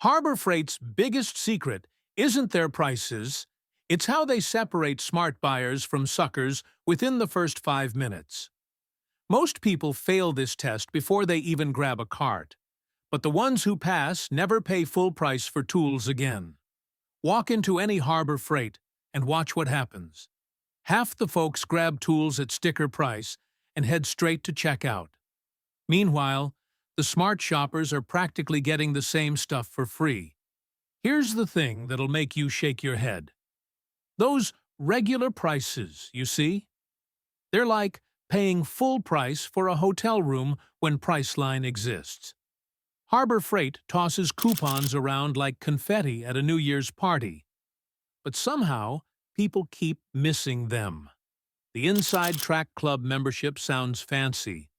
Harbor Freight's biggest secret isn't their prices, it's how they separate smart buyers from suckers within the first 5 minutes. Most people fail this test before they even grab a cart, but the ones who pass never pay full price for tools again. Walk into any Harbor Freight and watch what happens. Half the folks grab tools at sticker price and head straight to checkout. Meanwhile, the smart shoppers are practically getting the same stuff for free. Here's the thing that'll make you shake your head. Those regular prices, you see? They're like paying full price for a hotel room when Priceline exists. Harbor Freight tosses coupons around like confetti at a New Year's party. But somehow, people keep missing them. The Inside Track Club membership sounds fancy,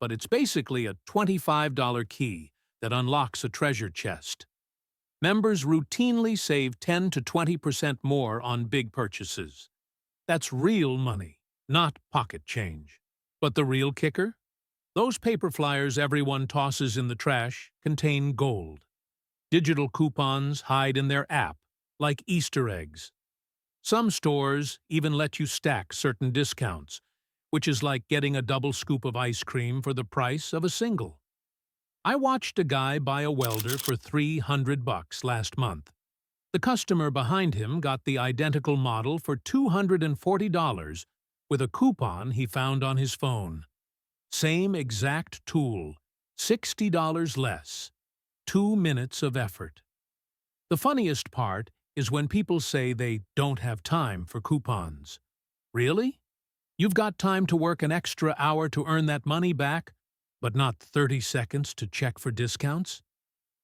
but it's basically a $25 key that unlocks a treasure chest. Members routinely save 10 to 20% more on big purchases. That's real money, not pocket change. But the real kicker? Those paper flyers everyone tosses in the trash contain gold. Digital coupons hide in their app, like Easter eggs. Some stores even let you stack certain discounts, which is like getting a double scoop of ice cream for the price of a single. I watched a guy buy a welder for $300 last month. The customer behind him got the identical model for $240 with a coupon he found on his phone. Same exact tool, $60 less. 2 minutes of effort. The funniest part is when people say they don't have time for coupons. Really? You've got time to work an extra hour to earn that money back, but not 30 seconds to check for discounts?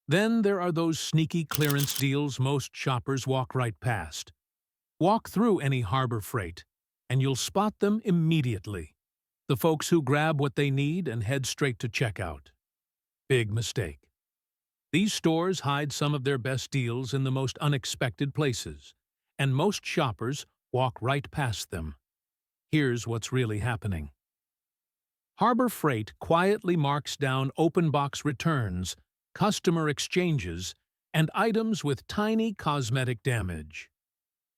Then there are those sneaky clearance deals most shoppers walk right past. Walk through any Harbor Freight, and you'll spot them immediately. The folks who grab what they need and head straight to checkout. Big mistake. These stores hide some of their best deals in the most unexpected places, and most shoppers walk right past them. Here's what's really happening. Harbor Freight quietly marks down open box returns, customer exchanges, and items with tiny cosmetic damage.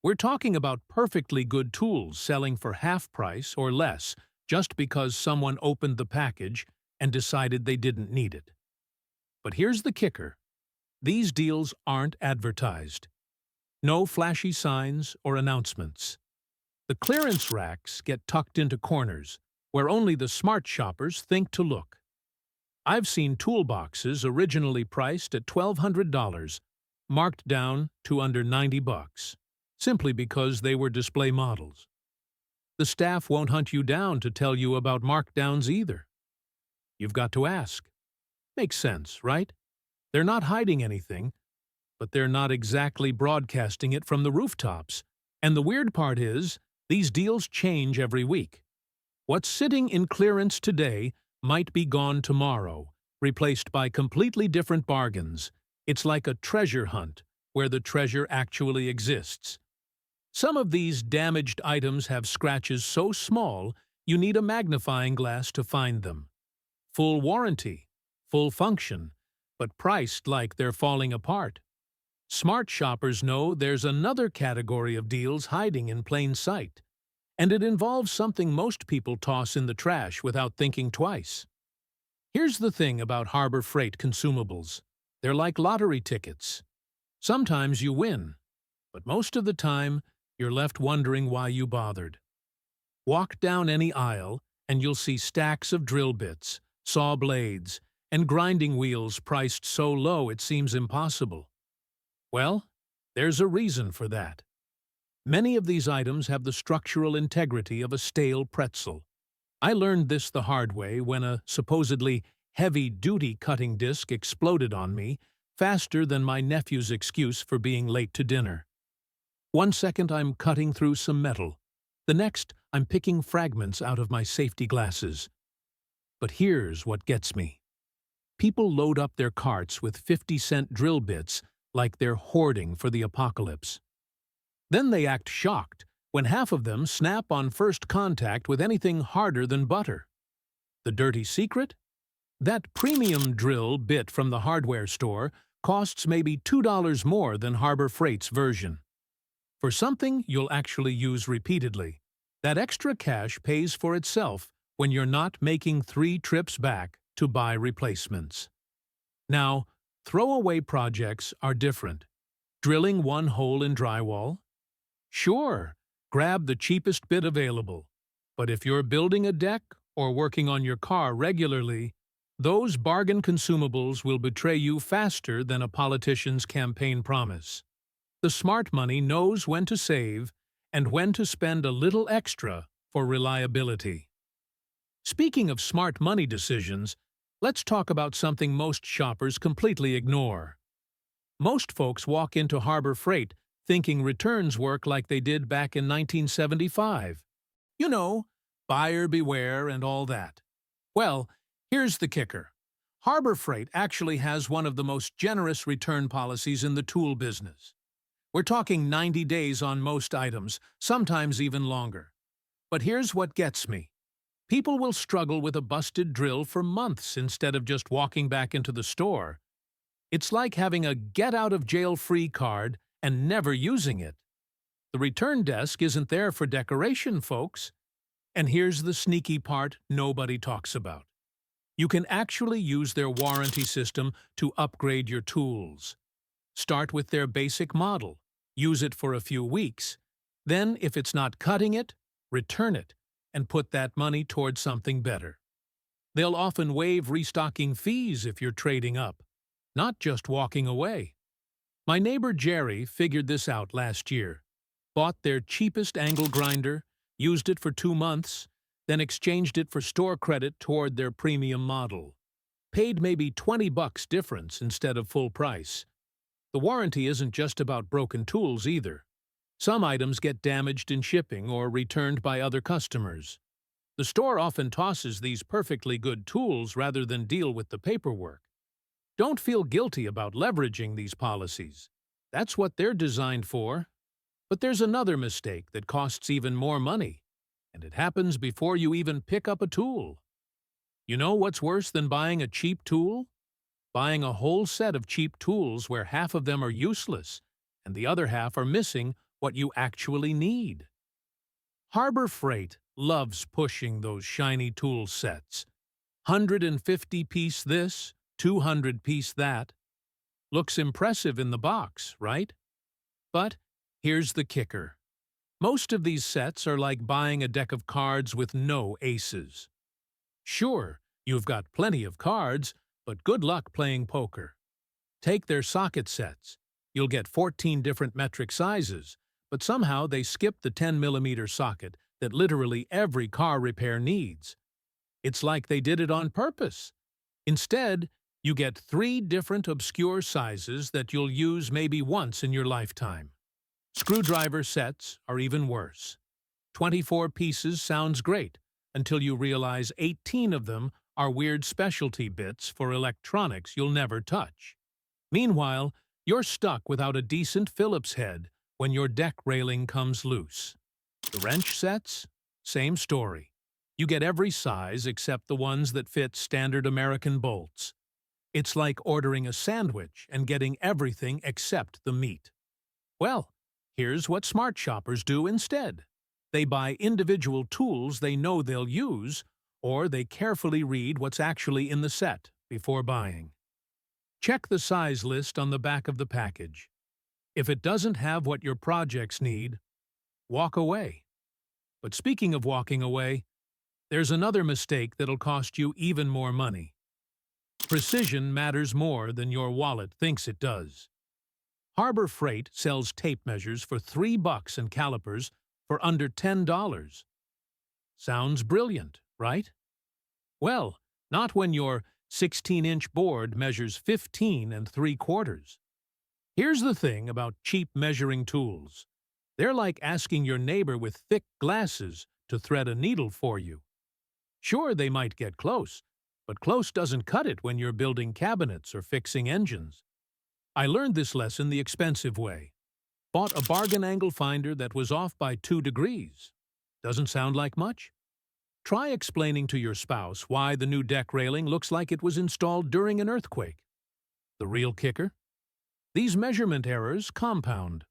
We're talking about perfectly good tools selling for half price or less just because someone opened the package and decided they didn't need it. But here's the kicker. These deals aren't advertised. No flashy signs or announcements. The clearance racks get tucked into corners, where only the smart shoppers think to look. I've seen toolboxes originally priced at $1,200, marked down to under $90, simply because they were display models. The staff won't hunt you down to tell you about markdowns either. You've got to ask. Makes sense, right? They're not hiding anything, but they're not exactly broadcasting it from the rooftops. And the weird part is, these deals change every week. What's sitting in clearance today might be gone tomorrow, replaced by completely different bargains. It's like a treasure hunt, where the treasure actually exists. Some of these damaged items have scratches so small you need a magnifying glass to find them. Full warranty, full function, but priced like they're falling apart. Smart shoppers know there's another category of deals hiding in plain sight, and it involves something most people toss in the trash without thinking twice. Here's the thing about Harbor Freight consumables. They're like lottery tickets. Sometimes you win, but most of the time, you're left wondering why you bothered. Walk down any aisle, and you'll see stacks of drill bits, saw blades, and grinding wheels priced so low it seems impossible. Well, there's a reason for that. Many of these items have the structural integrity of a stale pretzel. I learned this the hard way when a supposedly heavy-duty cutting disc exploded on me faster than my nephew's excuse for being late to dinner. 1 second I'm cutting through some metal. The next, I'm picking fragments out of my safety glasses. But here's what gets me. People load up their carts with 50-cent drill bits like they're hoarding for the apocalypse. Then they act shocked when half of them snap on first contact with anything harder than butter. The dirty secret? That premium drill bit from the hardware store costs maybe $2 more than Harbor Freight's version. For something you'll actually use repeatedly, that extra cash pays for itself when you're not making 3 trips back to buy replacements. Now, throwaway projects are different. Drilling one hole in drywall? Sure, grab the cheapest bit available. But if you're building a deck or working on your car regularly, those bargain consumables will betray you faster than a politician's campaign promise. The smart money knows when to save and when to spend a little extra for reliability. Speaking of smart money decisions, let's talk about something most shoppers completely ignore. Most folks walk into Harbor Freight thinking returns work like they did back in 1975. You know, buyer beware and all that. Well, here's the kicker. Harbor Freight actually has one of the most generous return policies in the tool business. We're talking 90 days on most items, sometimes even longer. But here's what gets me. People will struggle with a busted drill for months instead of just walking back into the store. It's like having a get-out-of-jail-free card and never using it. The return desk isn't there for decoration, folks. And here's the sneaky part nobody talks about. You can actually use their warranty system to upgrade your tools. Start with their basic model, use it for a few weeks. Then, if it's not cutting it, return it, and put that money towards something better. They'll often waive restocking fees if you're trading up, not just walking away. My neighbor Jerry figured this out last year. Bought their cheapest angle grinder, used it for 2 months, then exchanged it for store credit toward their premium model. Paid maybe $20 difference instead of full price. The warranty isn't just about broken tools either. Some items get damaged in shipping or returned by other customers. The store often tosses these perfectly good tools rather than deal with the paperwork. Don't feel guilty about leveraging these policies. That's what they're designed for. But there's another mistake that costs even more money, and it happens before you even pick up a tool. You know what's worse than buying a cheap tool? Buying a whole set of cheap tools where half of them are useless and the other half are missing what you actually need. Harbor Freight loves pushing those shiny tool sets. 150-piece this, 200-piece that. Looks impressive in the box, right? But here's the kicker. Most of these sets are like buying a deck of cards with no aces. Sure, you've got plenty of cards, but good luck playing poker. Take their socket sets. You'll get 14 different metric sizes, but somehow they skip the 10mm socket that literally every car repair needs. It's like they did it on purpose. Instead, you get 3 different obscure sizes that you'll use maybe once in your lifetime. Screwdriver sets are even worse. 24 pieces sounds great until you realize 18 of them are weird specialty bits for electronics you'll never touch. Meanwhile, you're stuck without a decent Phillips head when your deck railing comes loose. The wrench sets? Same story. You get every size except the ones that fit standard American bolts. It's like ordering a sandwich and getting everything except the meat. Well, here's what smart shoppers do instead. They buy individual tools they know they'll use, or they carefully read what's actually in the set before buying. Check the size list on the back of the package. If it doesn't have what your projects need, walk away. But speaking of walking away, there's another mistake that'll cost you even more money. Precision matters more than your wallet thinks it does. Harbor Freight sells tape measures for $3 and calipers for under $10. Sounds brilliant, right? Well, not when your 16-inch board measures 15 3/4. Here's the thing about cheap measuring tools. They're like asking your neighbor with thick glasses to thread a needle for you. Sure, they might get close, but close doesn't cut it when you're building cabinets or fixing engines. I learned this lesson the expensive way. Bought a bargain angle finder that was off by 2 degrees. Doesn't sound like much? Try explaining to your spouse why the new deck railing looks like it was installed during an earthquake. The real kicker? These measurement errors compound.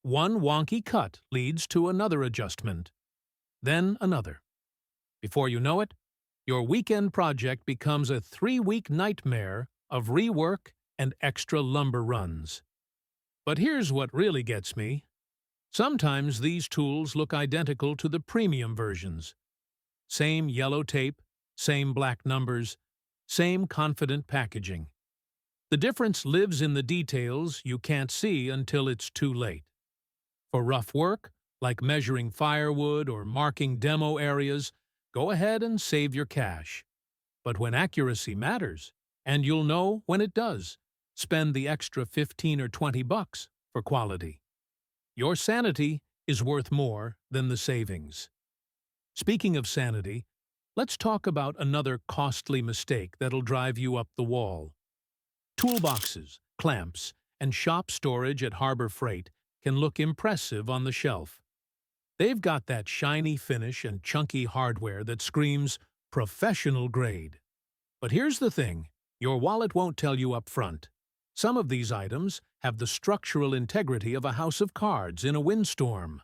One wonky cut leads to another adjustment, then another. Before you know it, your weekend project becomes a 3-week nightmare of rework and extra lumber runs. But here's what really gets me. Sometimes these tools look identical to the premium versions. Same yellow tape, same black numbers, same confident packaging. The difference lives in the details you can't see until it's too late. For rough work, like measuring firewood or marking demo areas, go ahead and save your cash. But when accuracy matters, and you'll know when it does, spend the extra 15 or 20 bucks for quality. Your sanity is worth more than the savings. Speaking of sanity, let's talk about another costly mistake that'll drive you up the wall. Toolboxes, clamps, and shop storage at Harbor Freight can look impressive on the shelf. They've got that shiny finish and chunky hardware that screams professional grade. But here's the thing, your wallet won't tell you up front. Some of these items have the structural integrity of a house of cards in a windstorm.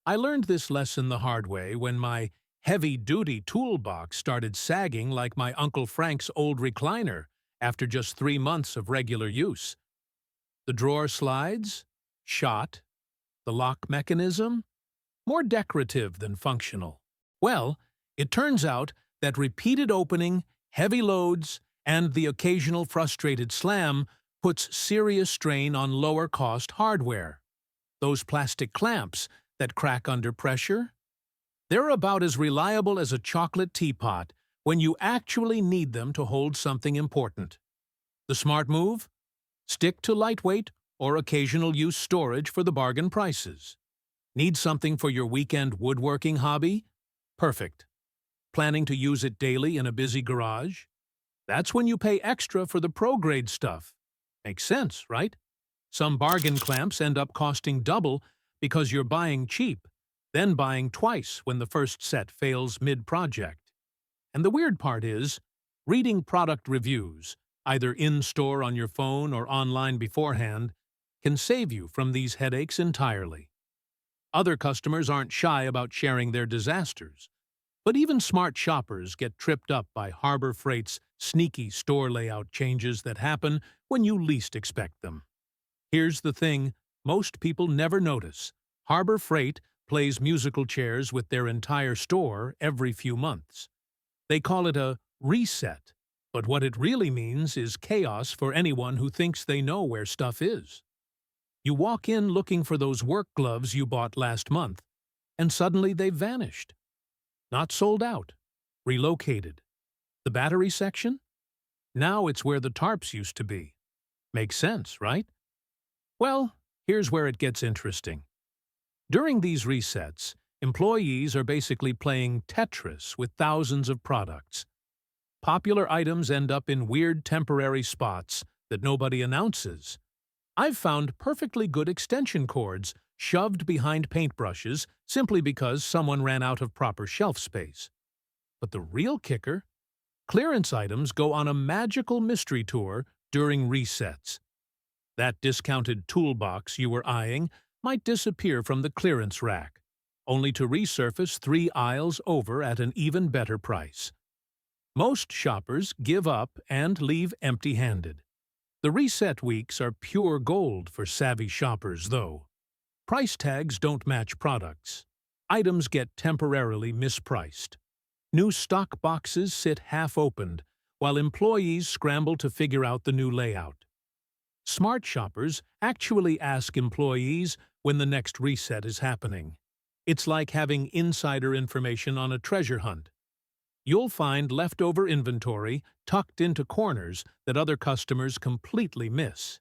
I learned this lesson the hard way when my heavy-duty toolbox started sagging like my Uncle Frank's old recliner after just 3 months of regular use. The drawer slides? Shot. The lock mechanism? More decorative than functional. Well, it turns out that repeated opening, heavy loads, and the occasional frustrated slam puts serious strain on lower-cost hardware. Those plastic clamps that crack under pressure? They're about as reliable as a chocolate teapot when you actually need them to hold something important. The smart move? Stick to lightweight or occasional use storage for the bargain prices. Need something for your weekend woodworking hobby? Perfect. Planning to use it daily in a busy garage? That's when you pay extra for the pro-grade stuff. Makes sense, right? Some bargain clamps end up costing double because you're buying cheap, then buying twice when the first set fails mid-project. And the weird part is, reading product reviews, either in-store on your phone or online beforehand, can save you from these headaches entirely. Other customers aren't shy about sharing their disasters, but even smart shoppers get tripped up by Harbor Freight's sneaky store layout changes that happen when you least expect them. Here's the thing most people never notice. Harbor Freight plays musical chairs with their entire store every few months. They call it a reset, but what it really means is chaos for anyone who thinks they know where stuff is. You walk in looking for those work gloves you bought last month, and suddenly they've vanished. Not sold out. Relocated. The battery section? Now it's where the tarps used to be. Makes sense, right? Well, here's where it gets interesting. During these resets, employees are basically playing Tetris with thousands of products. Popular items end up in weird temporary spots that nobody announces. I've found perfectly good extension cords shoved behind paintbrushes simply because someone ran out of proper shelf space. But the real kicker? Clearance items go on a magical mystery tour during resets. That discounted toolbox you were eyeing might disappear from the clearance rack, only to resurface 3 aisles over at an even better price. Most shoppers give up and leave empty-handed. The reset weeks are pure gold for savvy shoppers, though. Price tags don't match products. Items get temporarily mispriced. New stock boxes sit half-opened, while employees scramble to figure out the new layout. Smart shoppers actually ask employees when the next reset is happening. It's like having insider information on a treasure hunt. You'll find leftover inventory tucked into corners that other customers completely miss.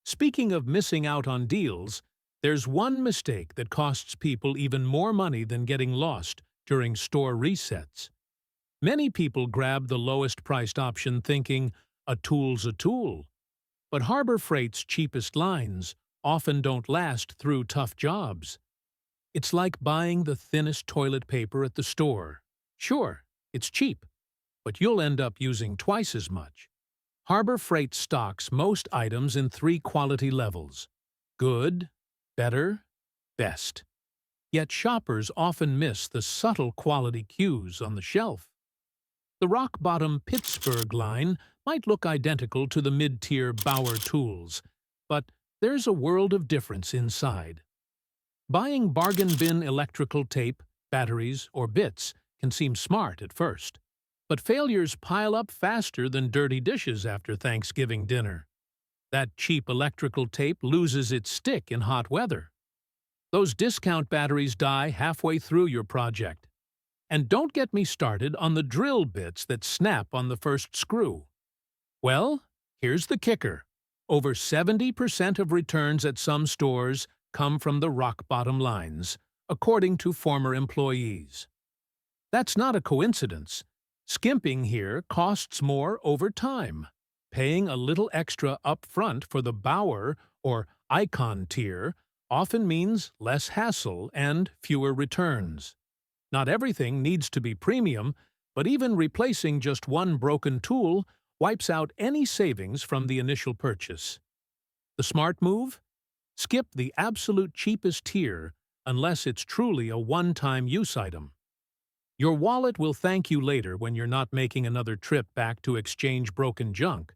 Speaking of missing out on deals, there's one mistake that costs people even more money than getting lost during store resets. Many people grab the lowest-priced option thinking, a tool's a tool. But Harbor Freight's cheapest lines often don't last through tough jobs. It's like buying the thinnest toilet paper at the store. Sure, it's cheap, but you'll end up using twice as much. Harbor Freight stocks most items in 3 quality levels: good, better, best. Yet shoppers often miss the subtle quality cues on the shelf. The rock-bottom Pittsburgh line might look identical to the mid-tier Bauer tools, but there's a world of difference inside. Buying bargain bin electrical tape, batteries, or bits can seem smart at first, but failures pile up faster than dirty dishes after Thanksgiving dinner. That cheap electrical tape loses its stick in hot weather. Those discount batteries die halfway through your project. And don't get me started on the drill bits that snap on the first screw. Well, here's the kicker. Over 70% of returns at some stores come from the rock-bottom lines, according to former employees. That's not a coincidence. Skimping here costs more over time. Paying a little extra up front for the Bauer or Icon tier often means less hassle and fewer returns. Not everything needs to be premium, but even replacing just one broken tool wipes out any savings from the initial purchase. The smart move? Skip the absolute cheapest tier unless it's truly a one-time use item. Your wallet will thank you later when you're not making another trip back to exchange broken junk.